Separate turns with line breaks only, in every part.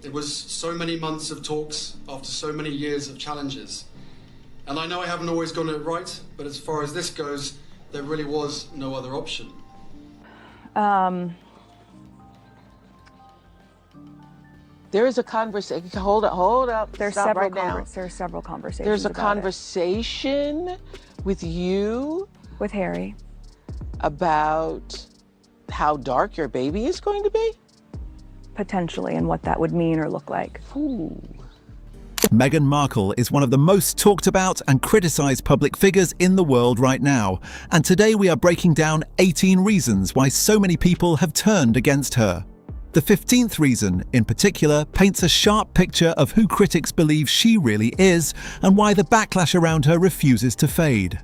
It was so many months of talks after so many years of challenges. And I know I haven't always gotten it right, but as far as this goes, there really was no other option.
There is a conversation. Hold up.
There's
Stop
several
right now.
there's several conversations.
There's a
about
conversation with you
with Harry
about how dark your baby is going to be?
potentially and what that would mean or look like.
Ooh.
Meghan Markle is one of the most talked about and criticised public figures in the world right now. And today we are breaking down 18 reasons why so many people have turned against her. The 15th reason, in particular, paints a sharp picture of who critics believe she really is and why the backlash around her refuses to fade.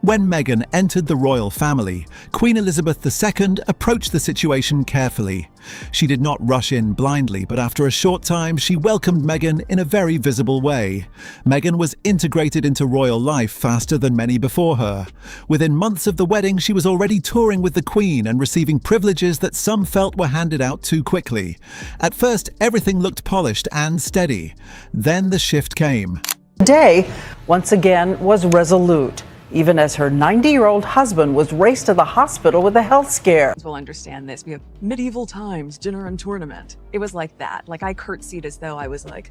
When Meghan entered the royal family, Queen Elizabeth II approached the situation carefully. She did not rush in blindly, but after a short time, she welcomed Meghan in a very visible way. Meghan was integrated into royal life faster than many before her. Within months of the wedding, she was already touring with the Queen and receiving privileges that some felt were handed out too quickly. At first, everything looked polished and steady. Then the shift came.
Today, once again, was resolute, even as her 90-year-old husband was raced to the hospital with a health scare.
Will understand this. We have medieval times, dinner and tournament. It was like that. Like I curtsied as though I was like,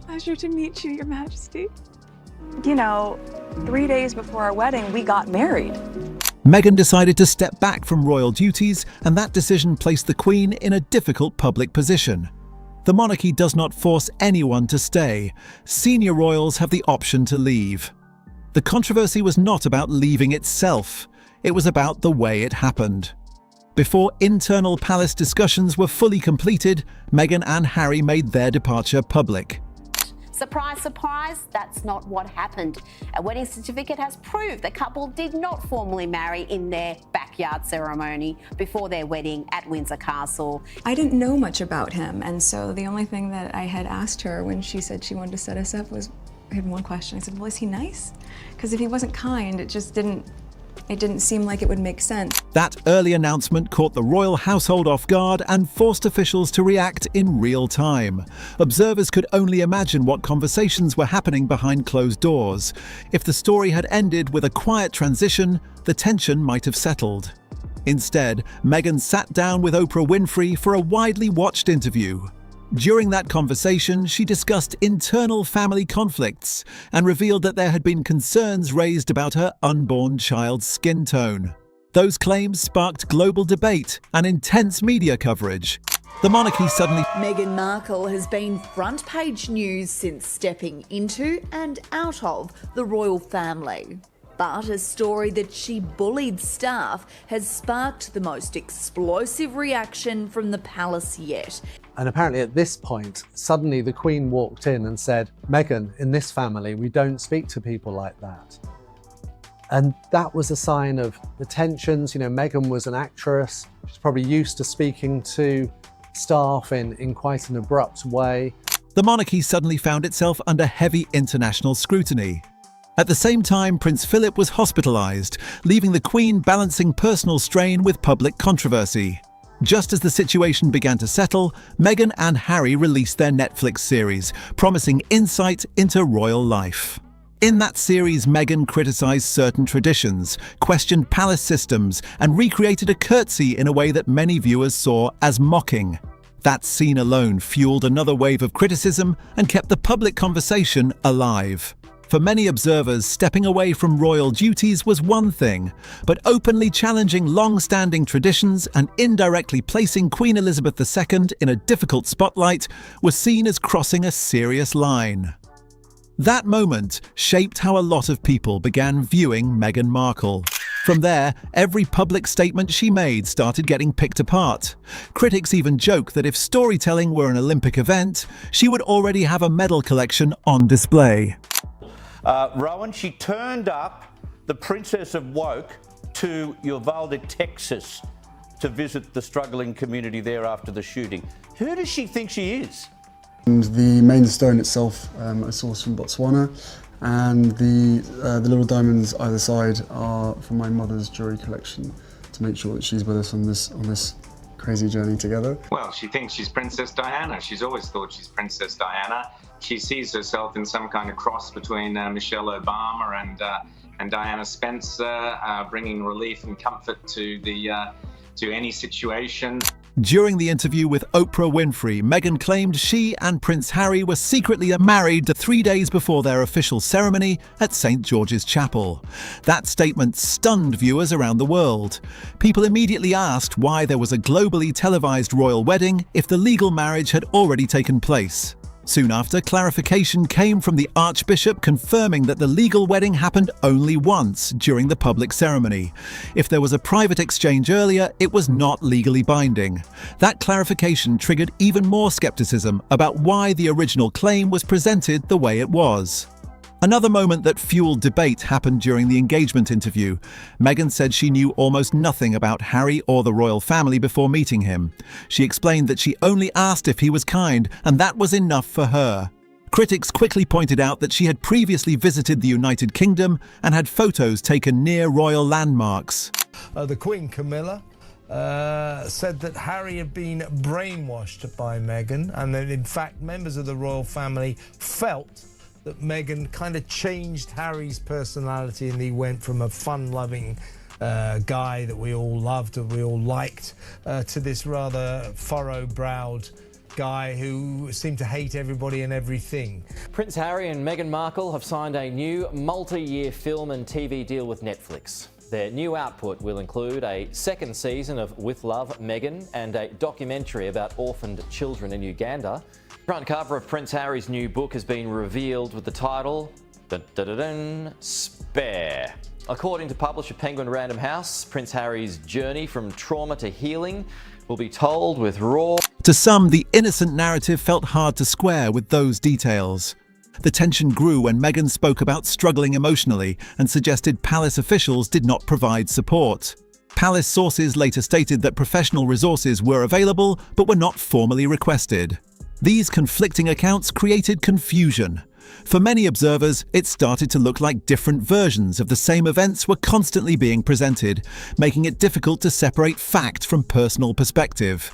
pleasure to meet you, Your Majesty.
You know, 3 days before our wedding, we got married.
Meghan decided to step back from royal duties, and that decision placed the Queen in a difficult public position. The monarchy does not force anyone to stay. Senior royals have the option to leave. The controversy was not about leaving itself. It was about the way it happened. Before internal palace discussions were fully completed, Meghan and Harry made their departure public.
Surprise, surprise, that's not what happened. A wedding certificate has proved the couple did not formally marry in their backyard ceremony before their wedding at Windsor Castle.
I didn't know much about him, and so the only thing that I had asked her when she said she wanted to set us up was, I had one question. I said, well, is he nice? Because if he wasn't kind, it didn't seem like it would make sense.
That early announcement caught the royal household off guard and forced officials to react in real time. Observers could only imagine what conversations were happening behind closed doors. If the story had ended with a quiet transition, the tension might have settled. Instead, Meghan sat down with Oprah Winfrey for a widely watched interview. During that conversation, she discussed internal family conflicts and revealed that there had been concerns raised about her unborn child's skin tone. Those claims sparked global debate and intense media coverage. The monarchy suddenly...
Meghan Markle has been front page news since stepping into and out of the royal family. But a story that she bullied staff has sparked the most explosive reaction from the palace yet.
And apparently at this point, suddenly the Queen walked in and said, Meghan, in this family, we don't speak to people like that. And that was a sign of the tensions. You know, Meghan was an actress. She's probably used to speaking to staff in quite an abrupt way.
The monarchy suddenly found itself under heavy international scrutiny. At the same time, Prince Philip was hospitalised, leaving the Queen balancing personal strain with public controversy. Just as the situation began to settle, Meghan and Harry released their Netflix series, promising insight into royal life. In that series, Meghan criticised certain traditions, questioned palace systems, and recreated a curtsy in a way that many viewers saw as mocking. That scene alone fueled another wave of criticism and kept the public conversation alive. For many observers, stepping away from royal duties was one thing, but openly challenging long-standing traditions and indirectly placing Queen Elizabeth II in a difficult spotlight was seen as crossing a serious line. That moment shaped how a lot of people began viewing Meghan Markle. From there, every public statement she made started getting picked apart. Critics even joke that if storytelling were an Olympic event, she would already have a medal collection on display.
Rowan, she turned up the Princess of Woke to Uvalde, Texas, to visit the struggling community there after the shooting. Who does she think she is?
And the main stone itself, I sourced from Botswana. and the little diamonds either side are from my mother's jewellery collection to make sure that she's with us on this crazy journey together.
Well, she thinks she's Princess Diana. She's always thought she's Princess Diana. She sees herself in some kind of cross between Michelle Obama and Diana Spencer, bringing relief and comfort to any situation.
During the interview with Oprah Winfrey, Meghan claimed she and Prince Harry were secretly married 3 days before their official ceremony at St. George's Chapel. That statement stunned viewers around the world. People immediately asked why there was a globally televised royal wedding if the legal marriage had already taken place. Soon after, clarification came from the Archbishop confirming that the legal wedding happened only once during the public ceremony. If there was a private exchange earlier, it was not legally binding. That clarification triggered even more skepticism about why the original claim was presented the way it was. Another moment that fueled debate happened during the engagement interview. Meghan said she knew almost nothing about Harry or the royal family before meeting him. She explained that she only asked if he was kind, and that was enough for her. Critics quickly pointed out that she had previously visited the United Kingdom and had photos taken near royal landmarks.
The Queen Camilla said that Harry had been brainwashed by Meghan, and that in fact members of the royal family felt that Meghan kind of changed Harry's personality, and he went from a fun-loving guy that we all loved and we all liked to this rather furrow-browed guy who seemed to hate everybody and everything.
Prince Harry and Meghan Markle have signed a new multi-year film and TV deal with Netflix. Their new output will include a second season of With Love, Meghan, and a documentary about orphaned children in Uganda. The front cover of Prince Harry's new book has been revealed with the title, Spare. According to publisher Penguin Random House, Prince Harry's journey from trauma to healing will be told with raw...
To some, the innocent narrative felt hard to square with those details. The tension grew when Meghan spoke about struggling emotionally and suggested palace officials did not provide support. Palace sources later stated that professional resources were available but were not formally requested. These conflicting accounts created confusion. For many observers, it started to look like different versions of the same events were constantly being presented, making it difficult to separate fact from personal perspective.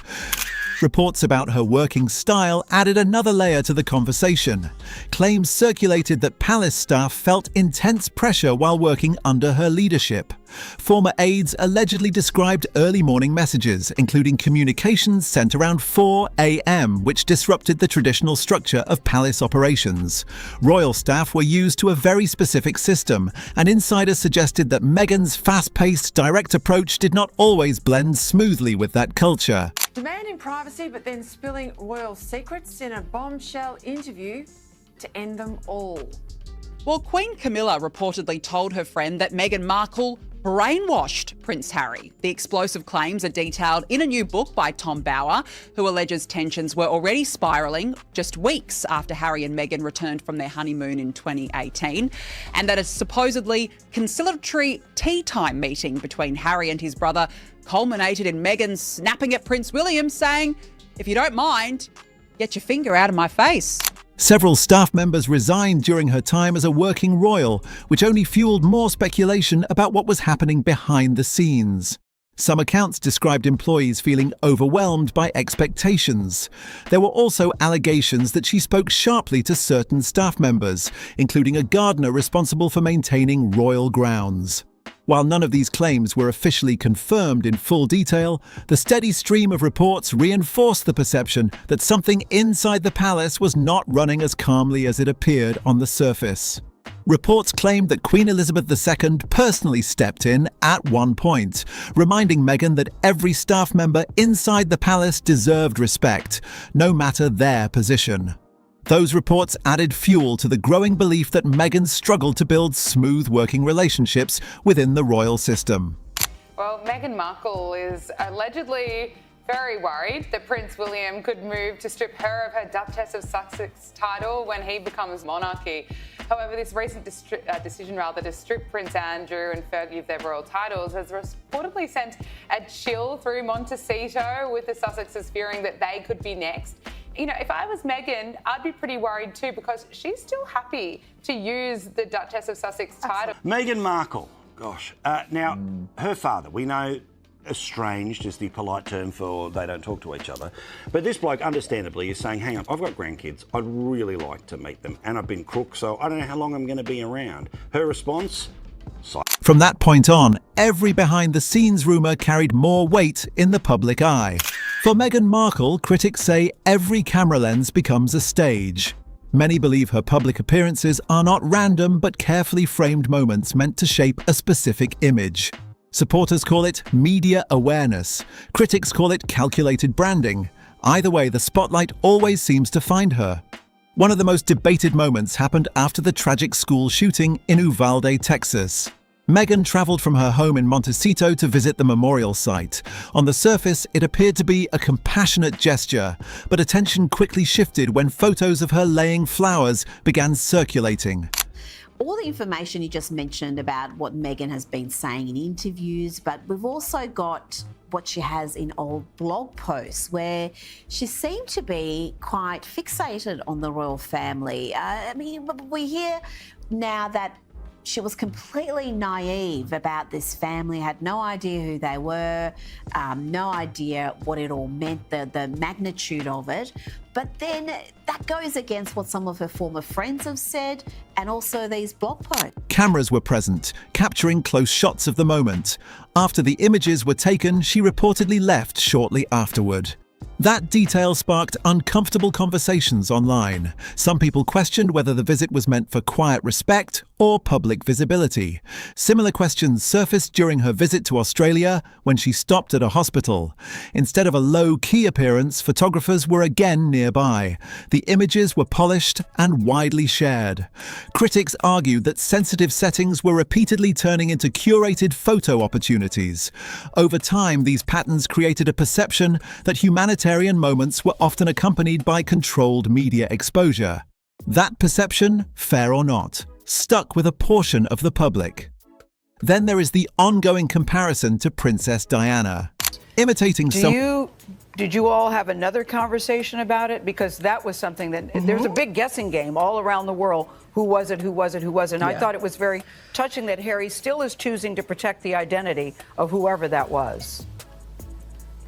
Reports about her working style added another layer to the conversation. Claims circulated that palace staff felt intense pressure while working under her leadership. Former aides allegedly described early morning messages, including communications sent around 4 a.m., which disrupted the traditional structure of palace operations. Royal staff were used to a very specific system, and insiders suggested that Meghan's fast-paced, direct approach did not always blend smoothly with that culture.
Demanding privacy but then spilling royal secrets in a bombshell interview to end them all.
Well, Queen Camilla reportedly told her friend that Meghan Markle brainwashed Prince Harry. The explosive claims are detailed in a new book by Tom Bower, who alleges tensions were already spiralling just weeks after Harry and Meghan returned from their honeymoon in 2018, and that a supposedly conciliatory tea time meeting between Harry and his brother culminated in Meghan snapping at Prince William, saying, "If you don't mind, get your finger out of my face."
Several staff members resigned during her time as a working royal, which only fueled more speculation about what was happening behind the scenes. Some accounts described employees feeling overwhelmed by expectations. There were also allegations that she spoke sharply to certain staff members, including a gardener responsible for maintaining royal grounds. While none of these claims were officially confirmed in full detail, the steady stream of reports reinforced the perception that something inside the palace was not running as calmly as it appeared on the surface. Reports claimed that Queen Elizabeth II personally stepped in at one point, reminding Meghan that every staff member inside the palace deserved respect, no matter their position. Those reports added fuel to the growing belief that Meghan struggled to build smooth working relationships within the royal system.
Well, Meghan Markle is allegedly very worried that Prince William could move to strip her of her Duchess of Sussex title when he becomes monarchy. However, this recent decision to strip Prince Andrew and Fergie of their royal titles has reportedly sent a chill through Montecito, with the Sussexes fearing that they could be next you know, if I was Meghan, I'd be pretty worried too, because she's still happy to use the Duchess of Sussex title.
Meghan Markle, gosh. Now, her father, we know estranged is the polite term for they don't talk to each other. But this bloke, understandably, is saying, hang on, I've got grandkids. I'd really like to meet them. And I've been crook, so I don't know how long I'm going to be around. Her response?
From that point on, every behind-the-scenes rumour carried more weight in the public eye. For Meghan Markle, critics say every camera lens becomes a stage. Many believe her public appearances are not random but carefully framed moments meant to shape a specific image. Supporters call it media awareness. Critics call it calculated branding. Either way, the spotlight always seems to find her. One of the most debated moments happened after the tragic school shooting in Uvalde, Texas. Meghan travelled from her home in Montecito to visit the memorial site. On the surface, it appeared to be a compassionate gesture, but attention quickly shifted when photos of her laying flowers began circulating.
All the information you just mentioned about what Meghan has been saying in interviews, but we've also got what she has in old blog posts where she seemed to be quite fixated on the royal family. I mean, we hear now that she was completely naive about this family, had no idea who they were, no idea what it all meant, the magnitude of it. But then that goes against what some of her former friends have said, and also these blog posts.
Cameras were present, capturing close shots of the moment. After the images were taken, she reportedly left shortly afterward. That detail sparked uncomfortable conversations online. Some people questioned whether the visit was meant for quiet respect or public visibility. Similar questions surfaced during her visit to Australia when she stopped at a hospital. Instead of a low-key appearance, photographers were again nearby. The images were polished and widely shared. Critics argued that sensitive settings were repeatedly turning into curated photo opportunities. Over time, these patterns created a perception that humanitarian moments were often accompanied by controlled media exposure. That perception, fair or not, stuck with a portion of the public. Then there is the ongoing comparison to Princess Diana. Imitating
Did you all have another conversation about it? Because that was something that there's a big guessing game all around the world. Who was it? Who was it? Who was it? And I thought it was very touching that Harry still is choosing to protect the identity of whoever that was.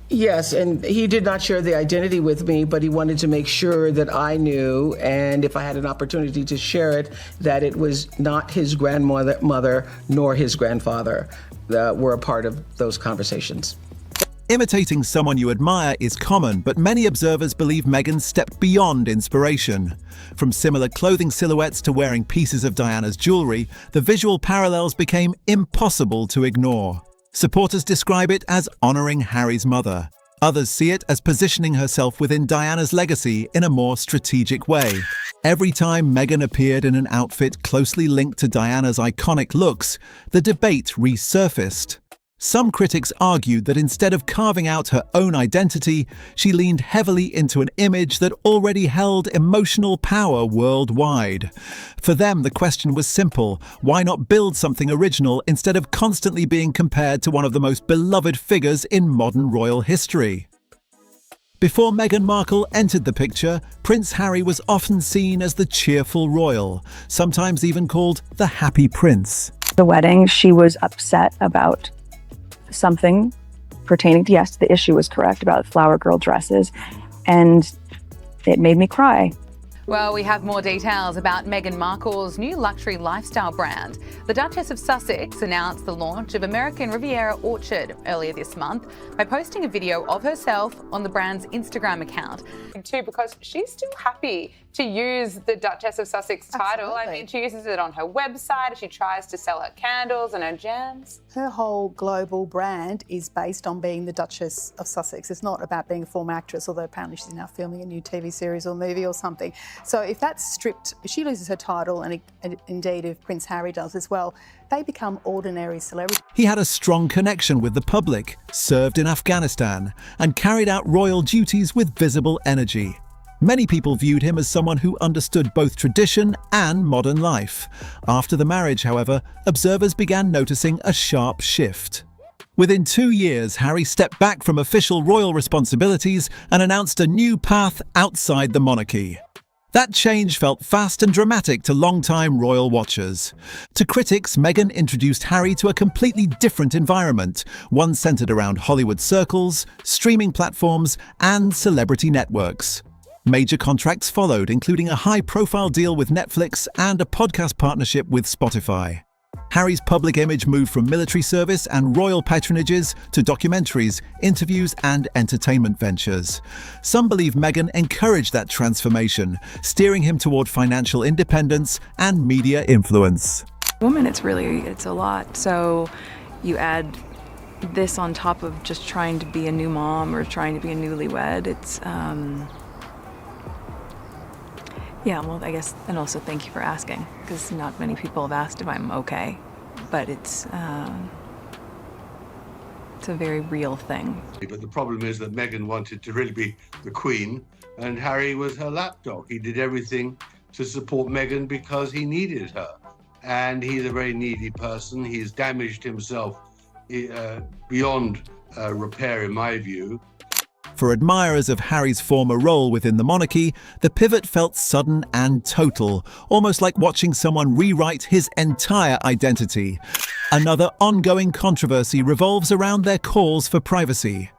Yes, and he did not share the identity with me, but he wanted to make sure that I knew, and if I had an opportunity to share it, that it was not his grandmother nor his grandfather that were a part of those conversations.
Imitating someone you admire is common, but many observers believe Meghan stepped beyond inspiration. From similar clothing silhouettes to wearing pieces of Diana's jewelry, the visual parallels became impossible to ignore. Supporters describe it as honoring Harry's mother. Others see it as positioning herself within Diana's legacy in a more strategic way. Every time Meghan appeared in an outfit closely linked to Diana's iconic looks, the debate resurfaced. Some critics argued that instead of carving out her own identity, she leaned heavily into an image that already held emotional power worldwide. For them, the question was simple: why not build something original instead of constantly being compared to one of the most beloved figures in modern royal history? Before Meghan Markle entered the picture, Prince Harry was often seen as the cheerful royal, sometimes even called the Happy Prince.
The wedding, she was upset about something pertaining to, yes, the issue was correct about flower girl dresses, and it made me cry.
Well, we have more details about Meghan Markle's new luxury lifestyle brand. The Duchess of Sussex announced the launch of American Riviera Orchard earlier this month by posting a video of herself on the brand's Instagram account. Too, because she's still happy to use the Duchess of Sussex title. Absolutely. I mean, she uses it on her website. She tries to sell her candles and her jams.
Her whole global brand is based on being the Duchess of Sussex. It's not about being a former actress, although apparently she's now filming a new TV series or movie or something. So if that's stripped, if she loses her title, and indeed if Prince Harry does as well, they become ordinary celebrities.
He had a strong connection with the public, served in Afghanistan, and carried out royal duties with visible energy. Many people viewed him as someone who understood both tradition and modern life. After the marriage, however, observers began noticing a sharp shift. Within 2 years, Harry stepped back from official royal responsibilities and announced a new path outside the monarchy. That change felt fast and dramatic to long-time royal watchers. To critics, Meghan introduced Harry to a completely different environment, one centered around Hollywood circles, streaming platforms, and celebrity networks. Major contracts followed, including a high-profile deal with Netflix and a podcast partnership with Spotify. Harry's public image moved from military service and royal patronages to documentaries, interviews, and entertainment ventures. Some believe Meghan encouraged that transformation, steering him toward financial independence and media influence.
Woman, it's a lot. So you add this on top of just trying to be a new mom or trying to be a newlywed. Yeah, well, I guess, and also thank you for asking, because not many people have asked if I'm okay, but it's a very real thing.
But the problem is that Meghan wanted to really be the queen, and Harry was her lapdog. He did everything to support Meghan because he needed her, and he's a very needy person. He's damaged himself beyond repair, in my view.
For admirers of Harry's former role within the monarchy, the pivot felt sudden and total, almost like watching someone rewrite his entire identity. Another ongoing controversy revolves around their calls for privacy.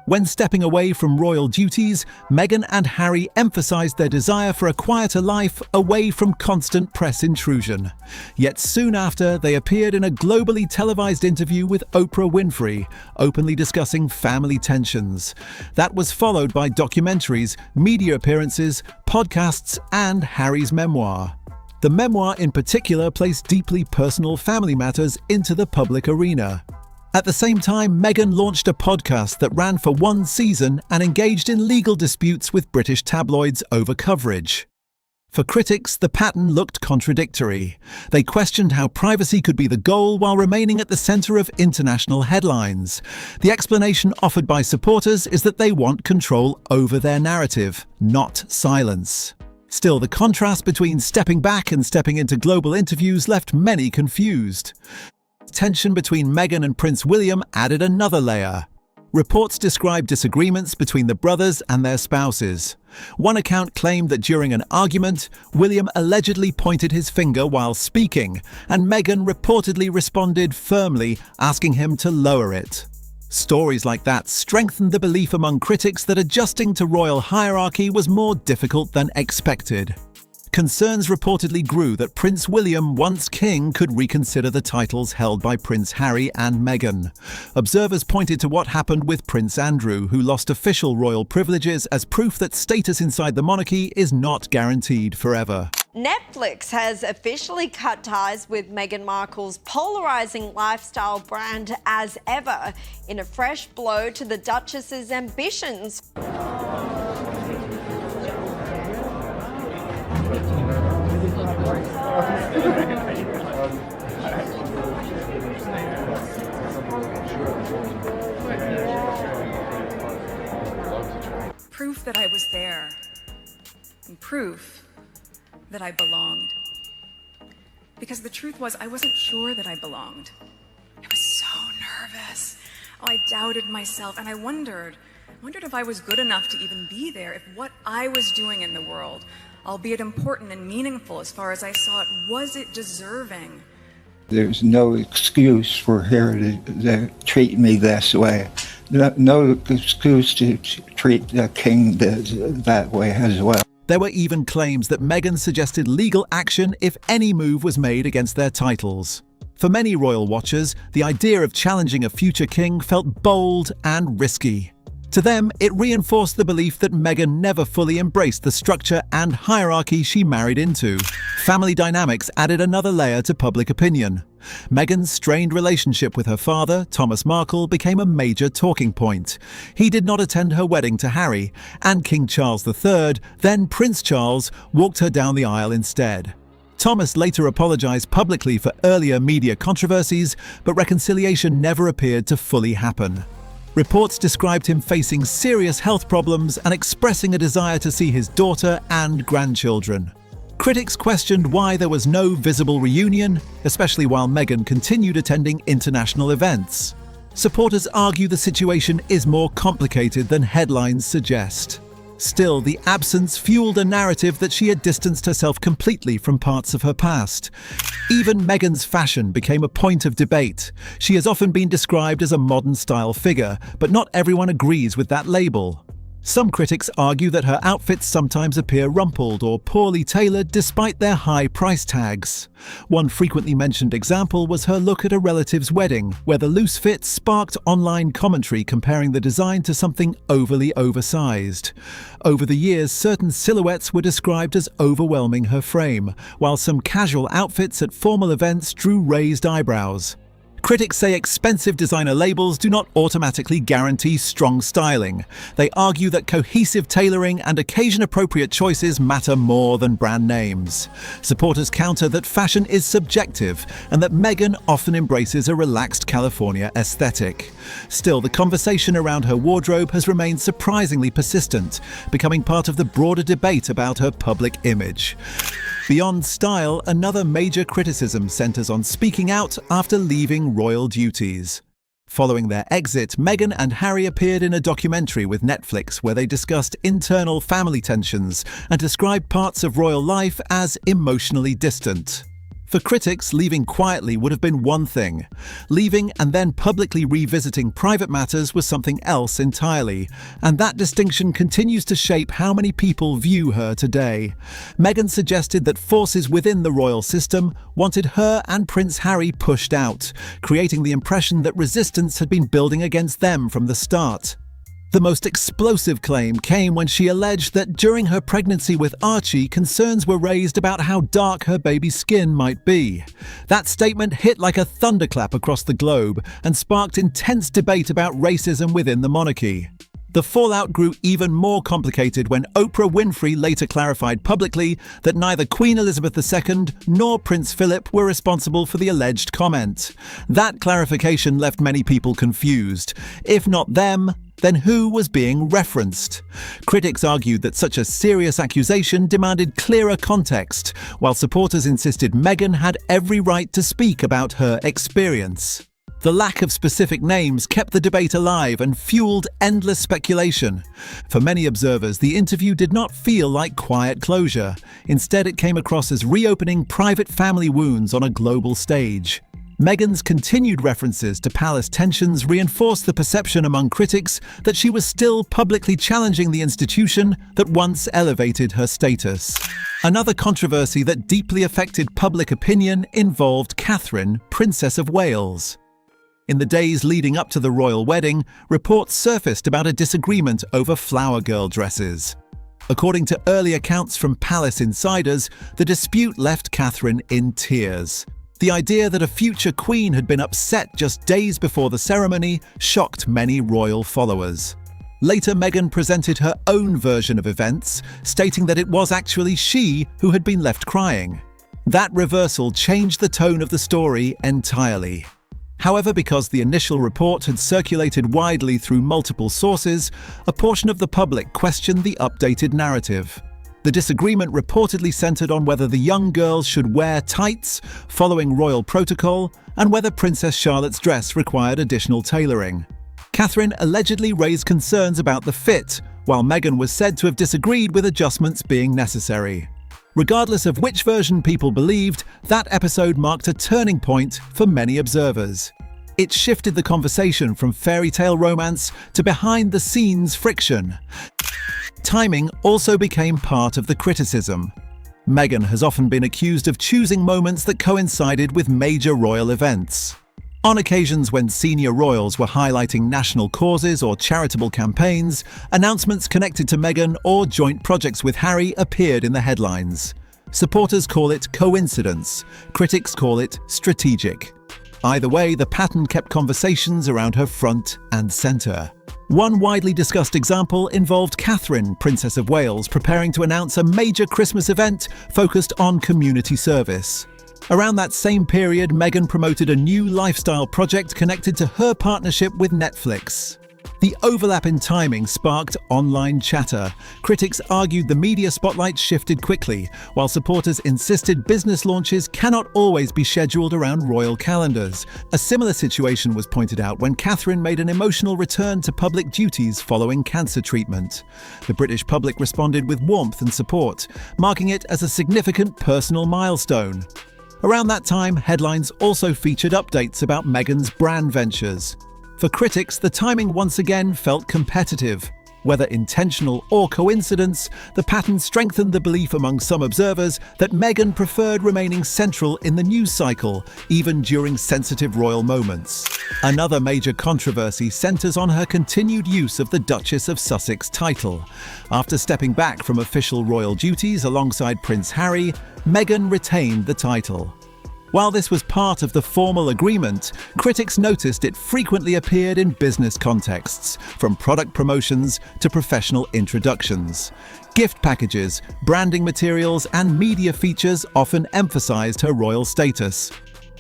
When stepping away from royal duties, Meghan and Harry emphasized their desire for a quieter life away from constant press intrusion. Yet soon after, they appeared in a globally televised interview with Oprah Winfrey, openly discussing family tensions. That was followed by documentaries, media appearances, podcasts, and Harry's memoir. The memoir in particular placed deeply personal family matters into the public arena. At the same time, Meghan launched a podcast that ran for 1 season and engaged in legal disputes with British tabloids over coverage. For critics, the pattern looked contradictory. They questioned how privacy could be the goal while remaining at the center of international headlines. The explanation offered by supporters is that they want control over their narrative, not silence. Still, the contrast between stepping back and stepping into global interviews left many confused. Tension between Meghan and Prince William added another layer. Reports describe disagreements between the brothers and their spouses. One account claimed that during an argument, William allegedly pointed his finger while speaking, and Meghan reportedly responded firmly, asking him to lower it. Stories like that strengthened the belief among critics that adjusting to royal hierarchy was more difficult than expected. Concerns reportedly grew that Prince William, once king, could reconsider the titles held by Prince Harry and Meghan. Observers pointed to what happened with Prince Andrew, who lost official royal privileges as proof that status inside the monarchy is not guaranteed forever.
Netflix has officially cut ties with Meghan Markle's polarizing lifestyle brand as ever, in a fresh blow to the Duchess's ambitions.
Proof that I was there, and proof that I belonged. Because the truth was, I wasn't sure that I belonged. I was so nervous. I doubted myself, and I wondered if I was good enough to even be there, if what I was doing in the world, albeit important and meaningful as far as I saw it, was it deserving?
There's no excuse for her to treat me this way. No excuse to treat the king that way as well.
There were even claims that Meghan suggested legal action if any move was made against their titles. For many royal watchers, the idea of challenging a future king felt bold and risky. To them, it reinforced the belief that Meghan never fully embraced the structure and hierarchy she married into. Family dynamics added another layer to public opinion. Meghan's strained relationship with her father, Thomas Markle, became a major talking point. He did not attend her wedding to Harry, and King Charles III, then Prince Charles, walked her down the aisle instead. Thomas later apologized publicly for earlier media controversies, but reconciliation never appeared to fully happen. Reports described him facing serious health problems and expressing a desire to see his daughter and grandchildren. Critics questioned why there was no visible reunion, especially while Meghan continued attending international events. Supporters argue the situation is more complicated than headlines suggest. Still, the absence fueled a narrative that she had distanced herself completely from parts of her past. Even Meghan's fashion became a point of debate. She has often been described as a modern-style figure, but not everyone agrees with that label. Some critics argue that her outfits sometimes appear rumpled or poorly tailored despite their high price tags. One frequently mentioned example was her look at a relative's wedding, where the loose fit sparked online commentary comparing the design to something overly oversized. Over the years, certain silhouettes were described as overwhelming her frame, while some casual outfits at formal events drew raised eyebrows. Critics say expensive designer labels do not automatically guarantee strong styling. They argue that cohesive tailoring and occasion-appropriate choices matter more than brand names. Supporters counter that fashion is subjective and that Meghan often embraces a relaxed California aesthetic. Still, the conversation around her wardrobe has remained surprisingly persistent, becoming part of the broader debate about her public image. Beyond style, another major criticism centers on speaking out after leaving royal duties. Following their exit, Meghan and Harry appeared in a documentary with Netflix where they discussed internal family tensions and described parts of royal life as emotionally distant. For critics, leaving quietly would have been one thing. Leaving and then publicly revisiting private matters was something else entirely, and that distinction continues to shape how many people view her today. Meghan suggested that forces within the royal system wanted her and Prince Harry pushed out, creating the impression that resistance had been building against them from the start. The most explosive claim came when she alleged that during her pregnancy with Archie, concerns were raised about how dark her baby's skin might be. That statement hit like a thunderclap across the globe and sparked intense debate about racism within the monarchy. The fallout grew even more complicated when Oprah Winfrey later clarified publicly that neither Queen Elizabeth II nor Prince Philip were responsible for the alleged comment. That clarification left many people confused. If not them, then who was being referenced? Critics argued that such a serious accusation demanded clearer context, while supporters insisted Meghan had every right to speak about her experience. The lack of specific names kept the debate alive and fueled endless speculation. For many observers, the interview did not feel like quiet closure. Instead, it came across as reopening private family wounds on a global stage. Meghan's continued references to palace tensions reinforced the perception among critics that she was still publicly challenging the institution that once elevated her status. Another controversy that deeply affected public opinion involved Catherine, Princess of Wales. In the days leading up to the royal wedding, reports surfaced about a disagreement over flower girl dresses. According to early accounts from palace insiders, the dispute left Catherine in tears. The idea that a future queen had been upset just days before the ceremony shocked many royal followers. Later, Meghan presented her own version of events, stating that it was actually she who had been left crying. That reversal changed the tone of the story entirely. However, because the initial report had circulated widely through multiple sources, a portion of the public questioned the updated narrative. The disagreement reportedly centered on whether the young girls should wear tights, following royal protocol, and whether Princess Charlotte's dress required additional tailoring. Catherine allegedly raised concerns about the fit, while Meghan was said to have disagreed with adjustments being necessary. Regardless of which version people believed, that episode marked a turning point for many observers. It shifted the conversation from fairy tale romance to behind-the-scenes friction. Timing also became part of the criticism. Meghan has often been accused of choosing moments that coincided with major royal events. On occasions when senior royals were highlighting national causes or charitable campaigns, announcements connected to Meghan or joint projects with Harry appeared in the headlines. Supporters call it coincidence, critics call it strategic. Either way, the pattern kept conversations around her front and centre. One widely discussed example involved Catherine, Princess of Wales, preparing to announce a major Christmas event focused on community service. Around that same period, Meghan promoted a new lifestyle project connected to her partnership with Netflix. The overlap in timing sparked online chatter. Critics argued the media spotlight shifted quickly, while supporters insisted business launches cannot always be scheduled around royal calendars. A similar situation was pointed out when Catherine made an emotional return to public duties following cancer treatment. The British public responded with warmth and support, marking it as a significant personal milestone. Around that time, headlines also featured updates about Meghan's brand ventures. For critics, the timing once again felt competitive. Whether intentional or coincidence, the pattern strengthened the belief among some observers that Meghan preferred remaining central in the news cycle, even during sensitive royal moments. Another major controversy centres on her continued use of the Duchess of Sussex title. After stepping back from official royal duties alongside Prince Harry, Meghan retained the title. While this was part of the formal agreement, critics noticed it frequently appeared in business contexts, from product promotions to professional introductions. Gift packages, branding materials, and media features often emphasized her royal status.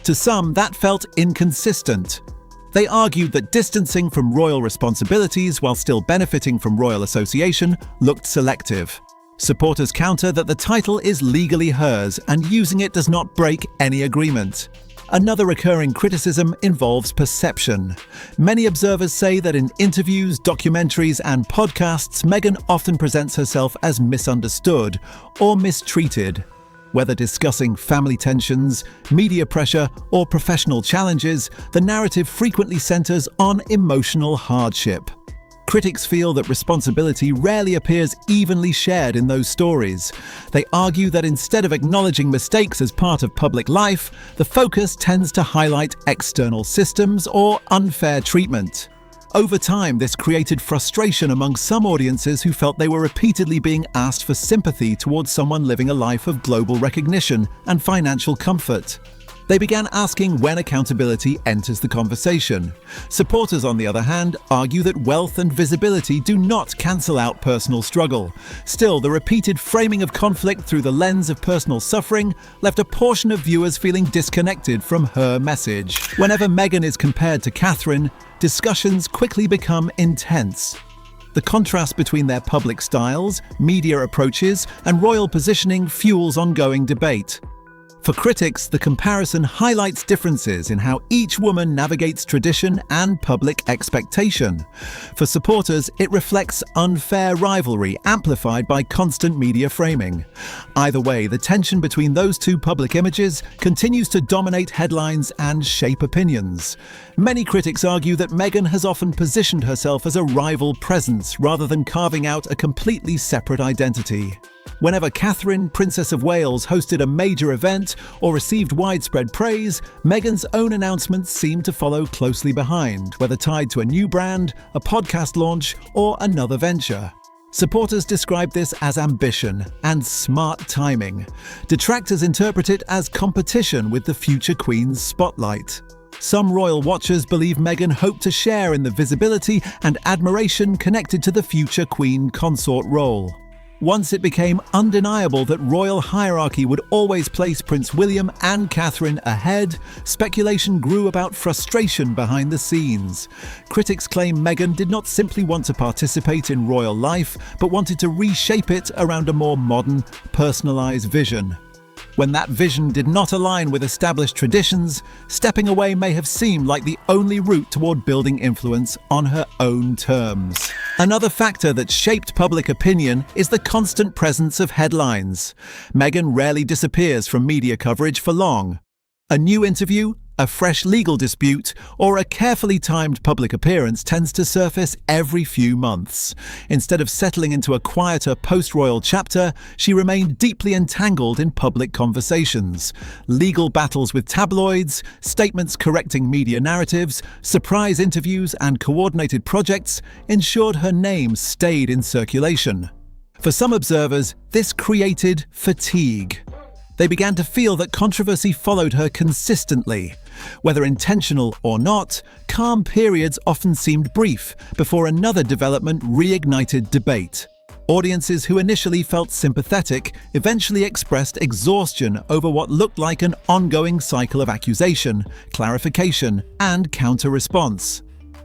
To some, that felt inconsistent. They argued that distancing from royal responsibilities while still benefiting from royal association looked selective. Supporters counter that the title is legally hers and using it does not break any agreement. Another recurring criticism involves perception. Many observers say that in interviews, documentaries, and podcasts, Meghan often presents herself as misunderstood or mistreated. Whether discussing family tensions, media pressure, or professional challenges, the narrative frequently centers on emotional hardship. Critics feel that responsibility rarely appears evenly shared in those stories. They argue that instead of acknowledging mistakes as part of public life, the focus tends to highlight external systems or unfair treatment. Over time, this created frustration among some audiences who felt they were repeatedly being asked for sympathy towards someone living a life of global recognition and financial comfort. They began asking when accountability enters the conversation. Supporters, on the other hand, argue that wealth and visibility do not cancel out personal struggle. Still, the repeated framing of conflict through the lens of personal suffering left a portion of viewers feeling disconnected from her message. Whenever Meghan is compared to Catherine, discussions quickly become intense. The contrast between their public styles, media approaches, and royal positioning fuels ongoing debate. For critics, the comparison highlights differences in how each woman navigates tradition and public expectation. For supporters, it reflects unfair rivalry amplified by constant media framing. Either way, the tension between those two public images continues to dominate headlines and shape opinions. Many critics argue that Meghan has often positioned herself as a rival presence rather than carving out a completely separate identity. Whenever Catherine, Princess of Wales, hosted a major event or received widespread praise, Meghan's own announcements seemed to follow closely behind, whether tied to a new brand, a podcast launch, or another venture. Supporters describe this as ambition and smart timing. Detractors interpret it as competition with the future Queen's spotlight. Some royal watchers believe Meghan hoped to share in the visibility and admiration connected to the future Queen consort role. Once it became undeniable that royal hierarchy would always place Prince William and Catherine ahead, speculation grew about frustration behind the scenes. Critics claim Meghan did not simply want to participate in royal life, but wanted to reshape it around a more modern, personalised vision. When that vision did not align with established traditions, stepping away may have seemed like the only route toward building influence on her own terms. Another factor that shaped public opinion is the constant presence of headlines. Meghan rarely disappears from media coverage for long. A new interview, a fresh legal dispute, or a carefully timed public appearance tends to surface every few months. Instead of settling into a quieter post-royal chapter, she remained deeply entangled in public conversations. Legal battles with tabloids, statements correcting media narratives, surprise interviews, and coordinated projects ensured her name stayed in circulation. For some observers, this created fatigue. They began to feel that controversy followed her consistently. Whether intentional or not, calm periods often seemed brief before another development reignited debate. Audiences who initially felt sympathetic eventually expressed exhaustion over what looked like an ongoing cycle of accusation, clarification, and counter-response.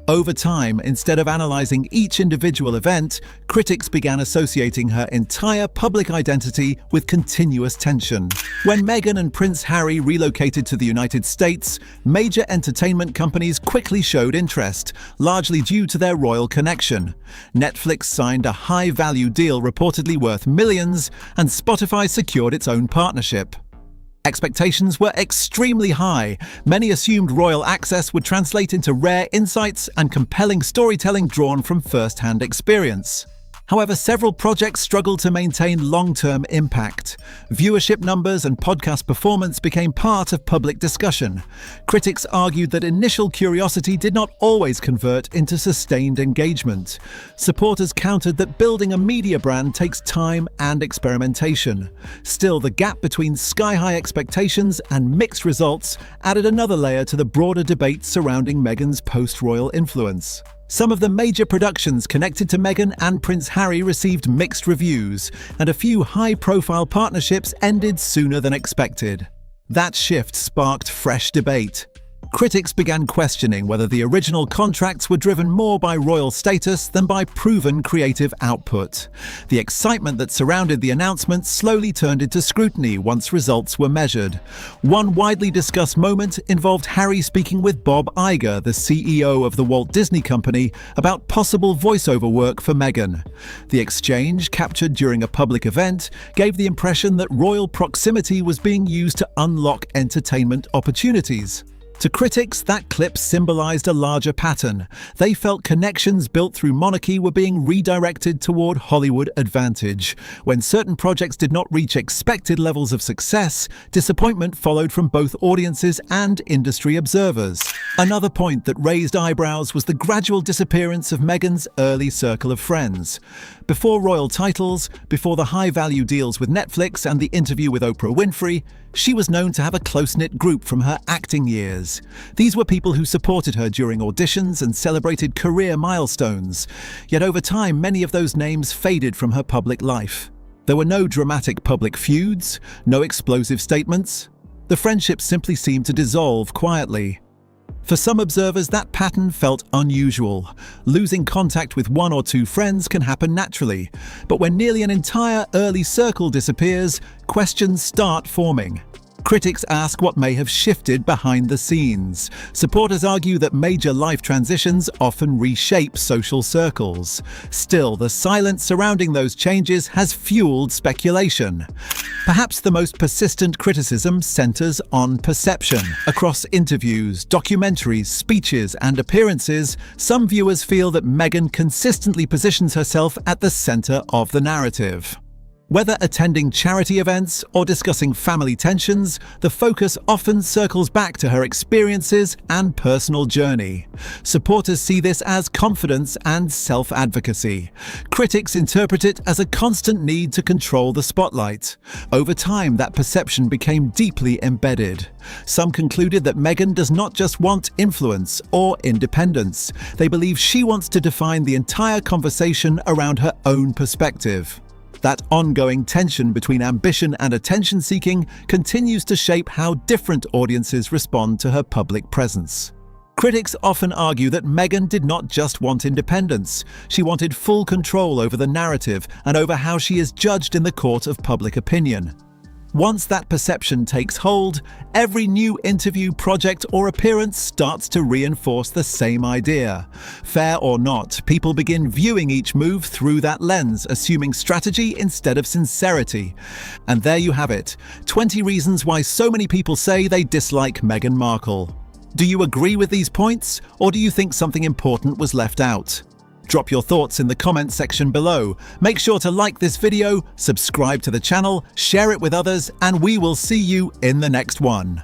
Over time, instead of analysing each individual event, critics began associating her entire public identity with continuous tension. When Meghan and Prince Harry relocated to the United States, major entertainment companies quickly showed interest, largely due to their royal connection. Netflix signed a high-value deal reportedly worth millions, and Spotify secured its own partnership. Expectations were extremely high. Many assumed royal access would translate into rare insights and compelling storytelling drawn from first-hand experience. However, several projects struggled to maintain long-term impact. Viewership numbers and podcast performance became part of public discussion. Critics argued that initial curiosity did not always convert into sustained engagement. Supporters countered that building a media brand takes time and experimentation. Still, the gap between sky-high expectations and mixed results added another layer to the broader debate surrounding Meghan's post-royal influence. Some of the major productions connected to Meghan and Prince Harry received mixed reviews, and a few high-profile partnerships ended sooner than expected. That shift sparked fresh debate. Critics began questioning whether the original contracts were driven more by royal status than by proven creative output. The excitement that surrounded the announcement slowly turned into scrutiny once results were measured. One widely discussed moment involved Harry speaking with Bob Iger, the CEO of the Walt Disney Company, about possible voiceover work for Meghan. The exchange, captured during a public event, gave the impression that royal proximity was being used to unlock entertainment opportunities. To critics, that clip symbolized a larger pattern. They felt connections built through monarchy were being redirected toward Hollywood advantage. When certain projects did not reach expected levels of success, disappointment followed from both audiences and industry observers. Another point that raised eyebrows was the gradual disappearance of Meghan's early circle of friends. Before royal titles, before the high-value deals with Netflix and the interview with Oprah Winfrey, she was known to have a close-knit group from her acting years. These were people who supported her during auditions and celebrated career milestones. Yet over time, many of those names faded from her public life. There were no dramatic public feuds, no explosive statements. The friendships simply seemed to dissolve quietly. For some observers, that pattern felt unusual. Losing contact with one or two friends can happen naturally, but when nearly an entire early circle disappears, questions start forming. Critics ask what may have shifted behind the scenes. Supporters argue that major life transitions often reshape social circles. Still, the silence surrounding those changes has fueled speculation. Perhaps the most persistent criticism centers on perception. Across interviews, documentaries, speeches, and appearances, some viewers feel that Meghan consistently positions herself at the center of the narrative. Whether attending charity events or discussing family tensions, the focus often circles back to her experiences and personal journey. Supporters see this as confidence and self-advocacy. Critics interpret it as a constant need to control the spotlight. Over time, that perception became deeply embedded. Some concluded that Meghan does not just want influence or independence. They believe she wants to define the entire conversation around her own perspective. That ongoing tension between ambition and attention-seeking continues to shape how different audiences respond to her public presence. Critics often argue that Meghan did not just want independence. She wanted full control over the narrative and over how she is judged in the court of public opinion. Once that perception takes hold, every new interview, project, or appearance starts to reinforce the same idea. Fair or not, people begin viewing each move through that lens, assuming strategy instead of sincerity. And there you have it, 20 reasons why so many people say they dislike Meghan Markle. Do you agree with these points, or do you think something important was left out? Drop your thoughts in the comments section below. Make sure to like this video, subscribe to the channel, share it with others, and we will see you in the next one.